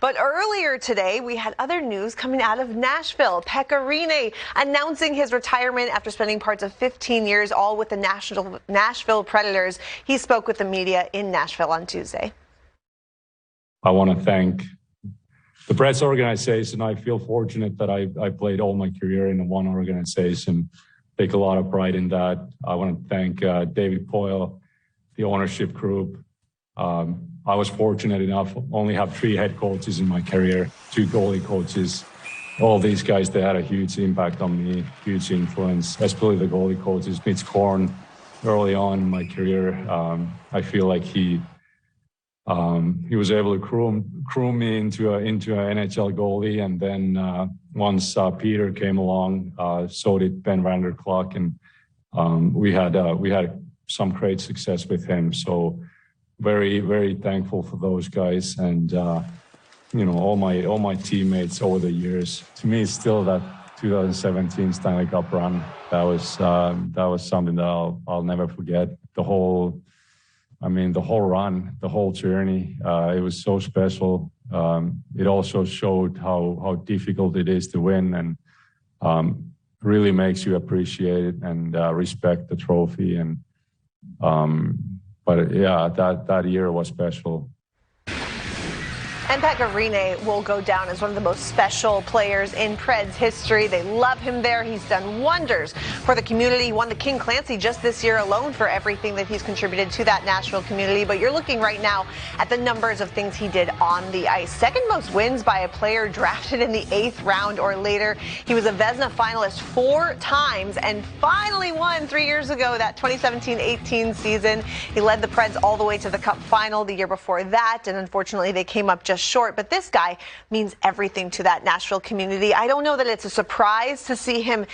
But earlier today, we had other news coming out of Nashville. Pekka Rinne announcing his retirement after spending parts of 15 years all with the Nashville Predators. He spoke with the media in Nashville on Tuesday. I want to thank the Preds organization. I feel fortunate that I played all my career in one organization. Take a lot of pride in that. I want to thank David Poyle, the ownership group. I was fortunate enough only have 3 head coaches in my career, 2 goalie coaches. All these guys, they had a huge impact on me, huge influence, especially the goalie coaches. Mitch Korn, early on in my career, I feel like he was able to groom me into an NHL goalie. And then once Peter came along, so did Ben Vanderklok, and we had some great success with him. So very, very thankful for those guys, and all my teammates over the years. To me, it's still that 2017 Stanley Cup run. That was something that I'll never forget. The whole run, the whole journey, it was so special. It also showed how difficult it is to win, and really makes you appreciate it and respect the trophy. And but yeah, that year was special. And Pekka Rinne will go down as one of the most special players in Preds history. They love him there. He's done wonders for the community. He won the King Clancy just this year alone for everything that he's contributed to that Nashville community. But you're looking right now at the numbers of things he did on the ice. Second most wins by a player drafted in the 8th round or later. He was a Vezina finalist 4 times and finally won 3 years ago, that 2017-18 season. He led the Preds all the way to the Cup final the year before that, and unfortunately they came up just short, but this guy means everything to that Nashville community. I don't know that it's a surprise to see him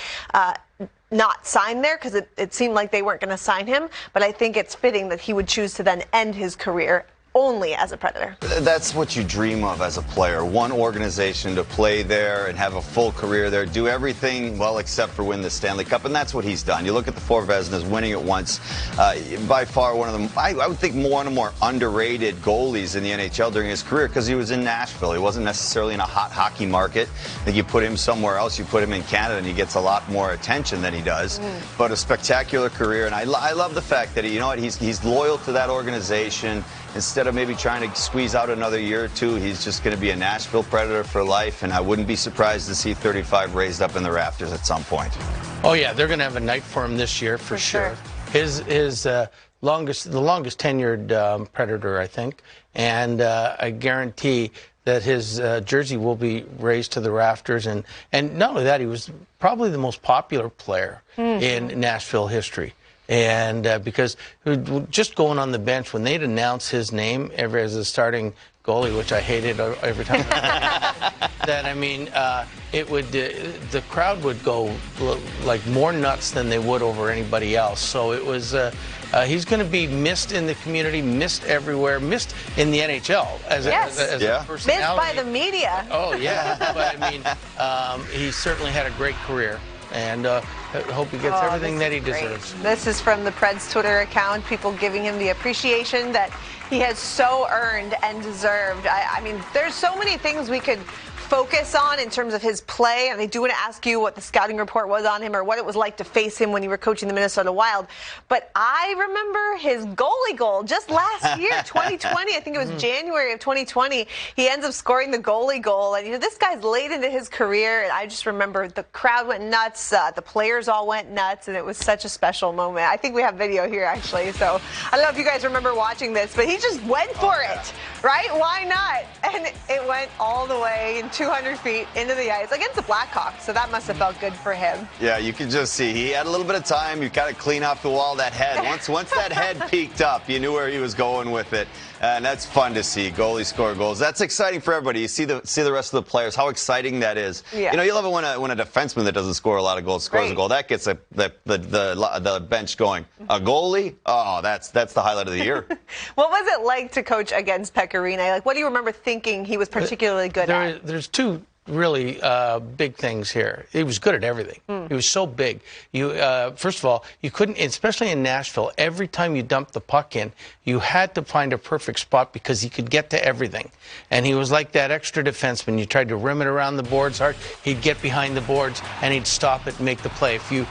not sign there, because it seemed like they weren't going to sign him, but I think it's fitting that he would choose to then end his career only as a Predator. That's what you dream of as a player. One organization to play there and have a full career there, do everything well except for win the Stanley Cup, and that's what he's done. You look at the 4 Vezinas, winning it once, by far one of them, I would think one of the more underrated goalies in the NHL during his career, because he was in Nashville. He wasn't necessarily in a hot hockey market. I think you put him somewhere else, you put him in Canada, and he gets a lot more attention than he does. But a spectacular career, and I love the fact that he's loyal to that organization. Instead of maybe trying to squeeze out another year or 2, he's just going to be a Nashville Predator for life, and I wouldn't be surprised to see 35 raised up in the rafters at some point. Oh yeah, they're going to have a night for him this year for sure. His the longest tenured Predator, I think, and I guarantee that his jersey will be raised to the rafters, and not only that, he was probably the most popular player in Nashville history. And because just going on the bench, when they'd announce his name as a starting goalie, which I hated every time, that I mean, it would the crowd would go like more nuts than they would over anybody else. So it was he's going to be missed in the community, missed everywhere, missed in the NHL as a personality. Missed by the media. Oh yeah, but I mean, he certainly had a great career. And I hope he gets everything that he deserves. This is from the Preds Twitter account, people giving him the appreciation that he has so earned and deserved. I mean, there's so many things we could focus on in terms of his play, and I do want to ask you what the scouting report was on him or what it was like to face him when you were coaching the Minnesota Wild. But I remember his goalie goal just last year, 2020. I think it was January of 2020. He ends up scoring the goalie goal, and this guy's late into his career, and I just remember the crowd went nuts, the players all went nuts, and it was such a special moment. I think we have video here actually, so I don't know if you guys remember watching this, but he just went for it, right? Why not? And it went all the way in 200 feet into the ice against the Blackhawks, so that must have felt good for him. Yeah, you can just see he had a little bit of time. You got to clean off the wall that head. Once that head peaked up, you knew where he was going with it, and that's fun to see. Goalies score goals. That's exciting for everybody. You see the rest of the players. How exciting that is. Yeah. You love it when a defenseman that doesn't score a lot of goals scores a goal. That gets the bench going. A goalie, oh, that's the highlight of the year. What was it like to coach against Pekka Rinne? Like, what do you remember thinking he was particularly good at? There's two really big things here. He was good at everything. He was so big. You first of all, you couldn't, especially in Nashville, every time you dumped the puck in, you had to find a perfect spot because he could get to everything. And he was like that extra defenseman. You tried to rim it around the boards hard, he'd get behind the boards and he'd stop it and make the play. If you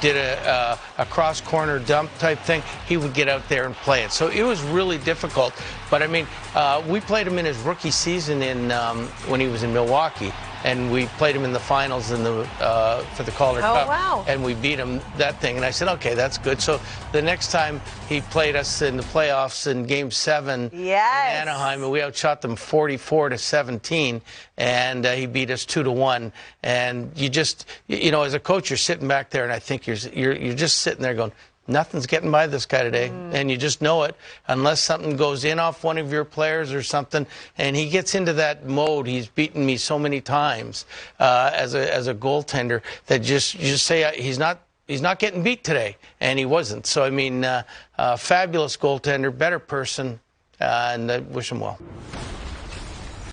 did a cross corner dump type thing, he would get out there and play it. So it was really difficult. But I mean, we played him in his rookie season when he was in Milwaukee, and we played him in the finals for the Calder Cup. Wow. And we beat him that thing. And I said, okay, that's good. So the next time he played us in the playoffs in Game 7 in Anaheim, and we outshot them 44-17, and he beat us 2-1. And you just, as a coach, you're sitting back there, and I think you're just sitting there going, nothing's getting by this guy today, and you just know it unless something goes in off one of your players or something. And he gets into that mode. He's beaten me so many times as a goaltender that you just say he's not getting beat today, and he wasn't. So I mean, fabulous goaltender, better person, and I wish him well.